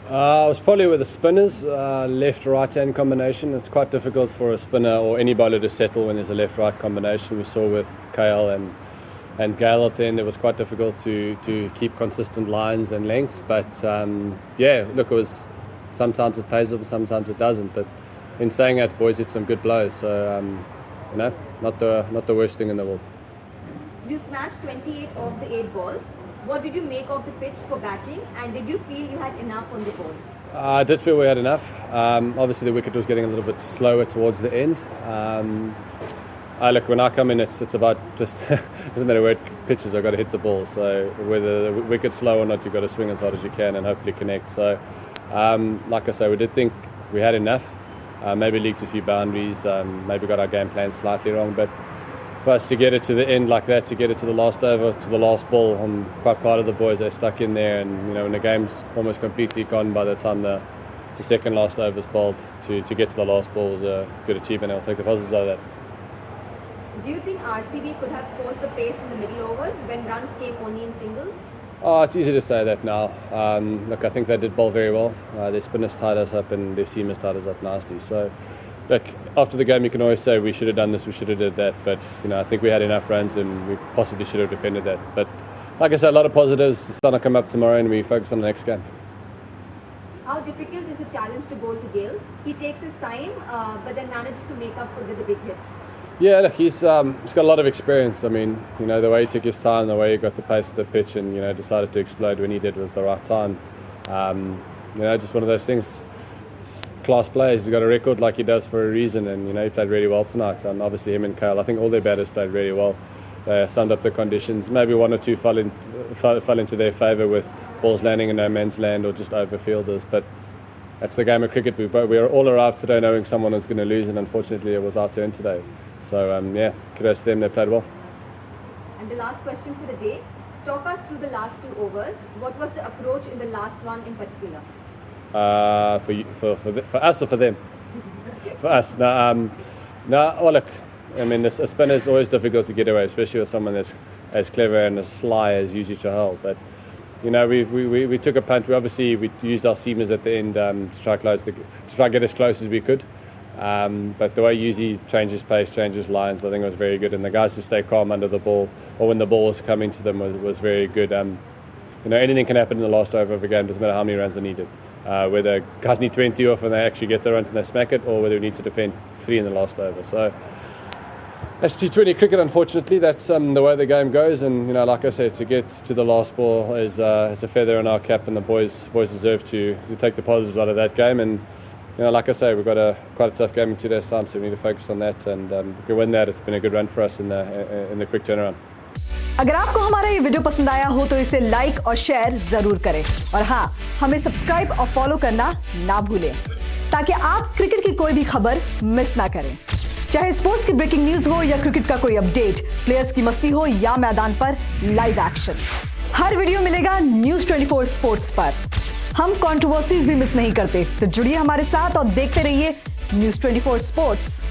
I was probably with the spinners, left-right hand combination. It's quite difficult for a spinner or any bowler to settle when there's a left-right combination. We saw with KL and Gale at the end, it was quite difficult to keep consistent lines and lengths. But yeah, look, it was sometimes it pays off, sometimes it doesn't. But in saying that, boys hit some good blows, so you know, not the worst thing in the world. You smashed 28 of the 8 balls. What did you make of the pitch for batting, and did you feel you had enough on the ball? I did feel we had enough. Obviously, the wicket was getting a little bit slower towards the end. Look, when I come in, it's about just doesn't matter where it pitches, I've got to hit the ball. So whether the wicket's slow or not, you've got to swing as hard as you can and hopefully connect. So, like I say, we did think we had enough. Maybe leaked a few boundaries. Maybe got our game plan slightly wrong, but for us to get it to the end like that, to get it to the last over, to the last ball, I'm quite proud of the boys. They stuck in there, and you know, when the game's almost completely gone by the time the second last over's bowled, to get to the last ball was a good achievement. I'll take the positives out of that. Do you think RCB could have forced the pace in the middle overs when runs came only in singles? Oh, it's easy to say that now. Look, I think they did bowl very well. Their spinners tied us up and their seamers tied us up nasty. So, look, after the game you can always say we should have done this, we should have did that. But, you know, I think we had enough runs and we possibly should have defended that. But, like I said, a lot of positives. The sun will come up tomorrow and we focus on the next game. How difficult is the challenge to bowl to Gale? He takes his time, but then manages to make up for the big hits. Yeah, look, he's got a lot of experience. I mean, you know, the way he took his time, the way he got the pace of the pitch and, you know, decided to explode when he did was the right time. You know, just one of those things. Class players, he's got a record like he does for a reason, and, you know, he played really well tonight. Obviously him and Kale, I think all their batters played really well. They summed up the conditions. Maybe one or two fell into their favour with balls landing in no man's land or just over fielders, but that's the game of cricket. We all arrived today knowing someone was going to lose, and unfortunately it was our turn today. So, yeah, kudos to them, they played well. And the last question for the day, talk us through the last 2 overs. What was the approach in the last one in particular? For us or for them? For us. No, well, look, I mean, a spinner is always difficult to get away, especially with someone that's as clever and as sly as Yuzi Chahal. But, you know, we took a punt. We used our seamers at the end to try get as close as we could. But the way Yuzi changes pace, changes lines, I think it was very good. And the guys to stay calm under the ball, or when the ball was coming to them, was very good. You know, anything can happen in the last over of a game. Doesn't matter how many runs are needed. Whether guys need 20 off and they actually get the runs and they smack it, or whether we need to defend 3 in the last over. So that's T20 cricket, unfortunately. That's the way the game goes. And, you know, like I said, to get to the last ball is a feather in our cap, and the boys deserve to take the positives out of that game. And, you know, like I say, we've got quite a tough game in 2 days' time, so we need to focus on that. And if we win that, it's been a good run for us in the quick turnaround. अगर आपको हमारा ये video पसंद आया हो तो इसे like और शेयर जरूर करें, और हाँ, हमें सब्सक्राइब और फॉलो करना ना भूलें ताकि आप क्रिकेट की कोई भी खबर मिस ना करें। चाहे स्पोर्ट्स की ब्रेकिंग न्यूज हो या क्रिकेट का कोई अपडेट, प्लेयर्स की मस्ती हो या मैदान पर लाइव एक्शन, हर वीडियो मिलेगा न्यूज़ 24 स्पोर्ट्स पर। हम कंट्रोवर्सीज भी मिस नहीं करते, तो जुड़िए हमारे साथ और देखते रहिए न्यूज़ 24 स्पोर्ट्स।